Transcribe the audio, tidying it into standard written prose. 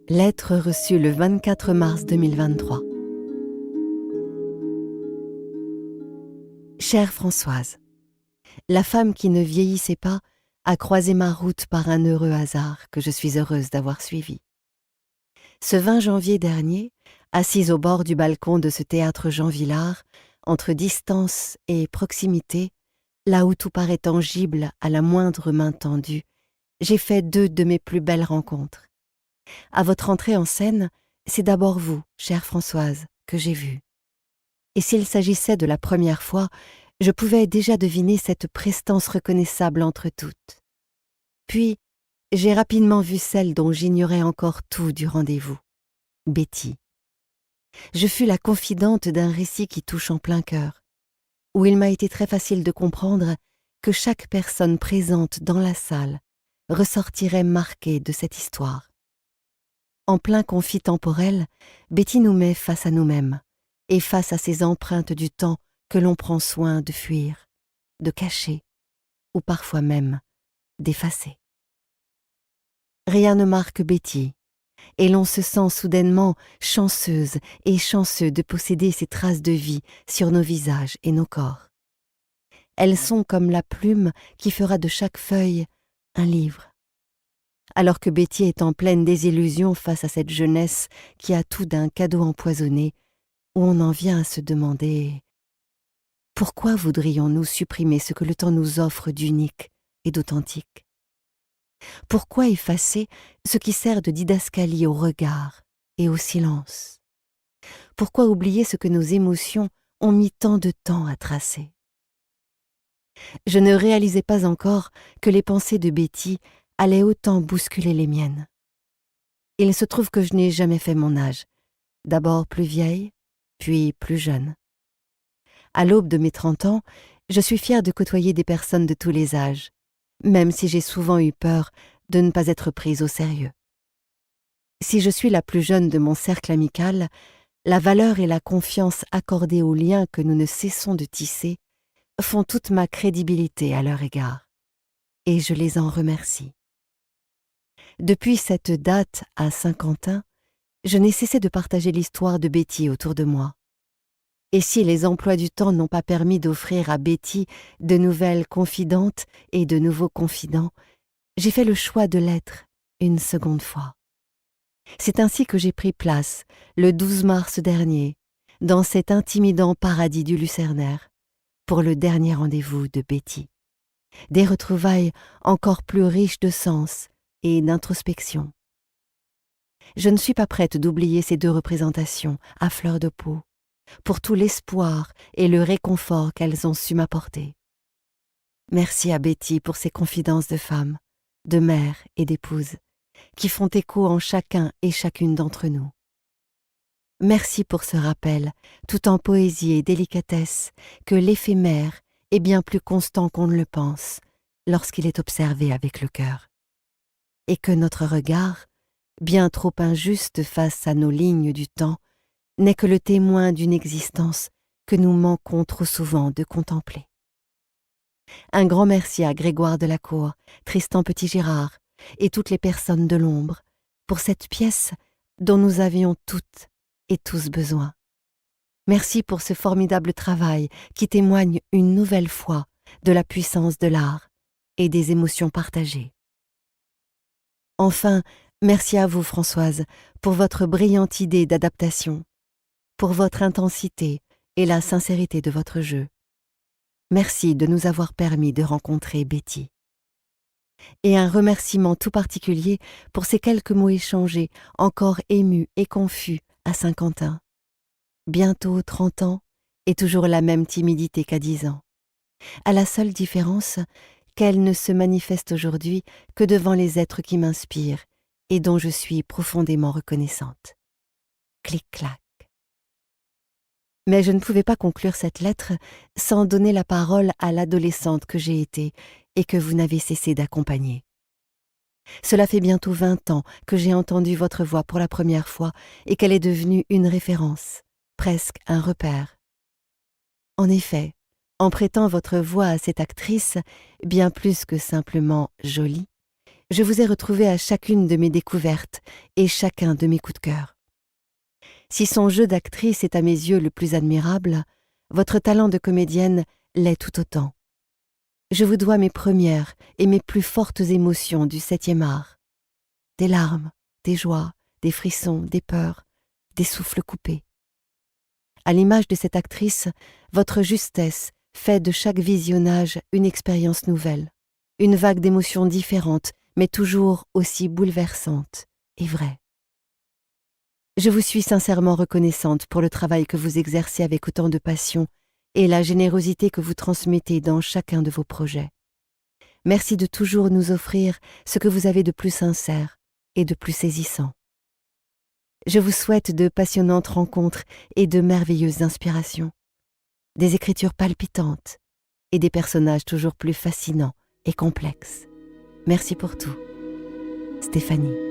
Lettre reçue le 24 mars 2023. Chère Françoise, la femme qui ne vieillissait pas a croisé ma route par un heureux hasard que je suis heureuse d'avoir suivi. Ce 20 janvier dernier, assise au bord du balcon de ce théâtre Jean Vilar, entre distance et proximité, là où tout paraît tangible à la moindre main tendue, j'ai fait 2 de mes plus belles rencontres. À votre entrée en scène, c'est d'abord vous, chère Françoise, que j'ai vue. Et s'il s'agissait de la première fois, je pouvais déjà deviner cette prestance reconnaissable entre toutes. Puis, j'ai rapidement vu celle dont j'ignorais encore tout du rendez-vous, Betty. Je fus la confidente d'un récit qui touche en plein cœur, où il m'a été très facile de comprendre que chaque personne présente dans la salle ressortirait marquée de cette histoire. En plein conflit temporel, Betty nous met face à nous-mêmes et face à ces empreintes du temps que l'on prend soin de fuir, de cacher ou parfois même d'effacer. Rien ne marque Betty et l'on se sent soudainement chanceuse et chanceux de posséder ces traces de vie sur nos visages et nos corps. Elles sont comme la plume qui fera de chaque feuille un livre. Alors que Betty est en pleine désillusion face à cette jeunesse qui a tout d'un cadeau empoisonné, où on en vient à se demander « Pourquoi voudrions-nous supprimer ce que le temps nous offre d'unique et d'authentique ? Pourquoi effacer ce qui sert de didascalie au regard et au silence ? Pourquoi oublier ce que nos émotions ont mis tant de temps à tracer ?» Je ne réalisais pas encore que les pensées de Betty allaient autant bousculer les miennes. Il se trouve que je n'ai jamais fait mon âge, d'abord plus vieille, puis plus jeune. À l'aube de mes 30 ans, je suis fière de côtoyer des personnes de tous les âges, même si j'ai souvent eu peur de ne pas être prise au sérieux. Si je suis la plus jeune de mon cercle amical, la valeur et la confiance accordées aux liens que nous ne cessons de tisser font toute ma crédibilité à leur égard, et je les en remercie. Depuis cette date à Saint-Quentin, je n'ai cessé de partager l'histoire de Betty autour de moi. Et si les emplois du temps n'ont pas permis d'offrir à Betty de nouvelles confidentes et de nouveaux confidents, j'ai fait le choix de l'être une seconde fois. C'est ainsi que j'ai pris place, le 12 mars dernier, dans cet intimidant paradis du Lucernaire, pour le dernier rendez-vous de Betty. Des retrouvailles encore plus riches de sens et d'introspection. Je ne suis pas prête d'oublier ces 2 représentations à fleur de peau, pour tout l'espoir et le réconfort qu'elles ont su m'apporter. Merci à Betty pour ses confidences de femme, de mère et d'épouse, qui font écho en chacun et chacune d'entre nous. Merci pour ce rappel, tout en poésie et délicatesse, que l'éphémère est bien plus constant qu'on ne le pense, lorsqu'il est observé avec le cœur. Et que notre regard, bien trop injuste face à nos lignes du temps, n'est que le témoin d'une existence que nous manquons trop souvent de contempler. Un grand merci à Grégoire Delacour, Tristan Petit-Gérard et toutes les personnes de l'ombre pour cette pièce dont nous avions toutes et tous besoin. Merci pour ce formidable travail qui témoigne une nouvelle fois de la puissance de l'art et des émotions partagées. Enfin, merci à vous, Françoise, pour votre brillante idée d'adaptation, pour votre intensité et la sincérité de votre jeu. Merci de nous avoir permis de rencontrer Betty. Et un remerciement tout particulier pour ces quelques mots échangés, encore émus et confus, à Saint-Quentin. Bientôt 30 ans et toujours la même timidité qu'à 10 ans. À la seule différence qu'elle ne se manifeste aujourd'hui que devant les êtres qui m'inspirent et dont je suis profondément reconnaissante. Clic-clac. Mais je ne pouvais pas conclure cette lettre sans donner la parole à l'adolescente que j'ai été et que vous n'avez cessé d'accompagner. Cela fait bientôt 20 ans que j'ai entendu votre voix pour la première fois et qu'elle est devenue une référence, presque un repère. En effet, En prêtant votre voix à cette actrice, bien plus que simplement jolie, je vous ai retrouvé à chacune de mes découvertes et chacun de mes coups de cœur. Si son jeu d'actrice est à mes yeux le plus admirable, votre talent de comédienne l'est tout autant. Je vous dois mes premières et mes plus fortes émotions du 7e art. Des larmes, des joies, des frissons, des peurs, des souffles coupés. À l'image de cette actrice, votre justesse fait de chaque visionnage une expérience nouvelle, une vague d'émotions différentes, mais toujours aussi bouleversante et vraie. Je vous suis sincèrement reconnaissante pour le travail que vous exercez avec autant de passion et la générosité que vous transmettez dans chacun de vos projets. Merci de toujours nous offrir ce que vous avez de plus sincère et de plus saisissant. Je vous souhaite de passionnantes rencontres et de merveilleuses inspirations, des écritures palpitantes et des personnages toujours plus fascinants et complexes. Merci pour tout. Stéphanie.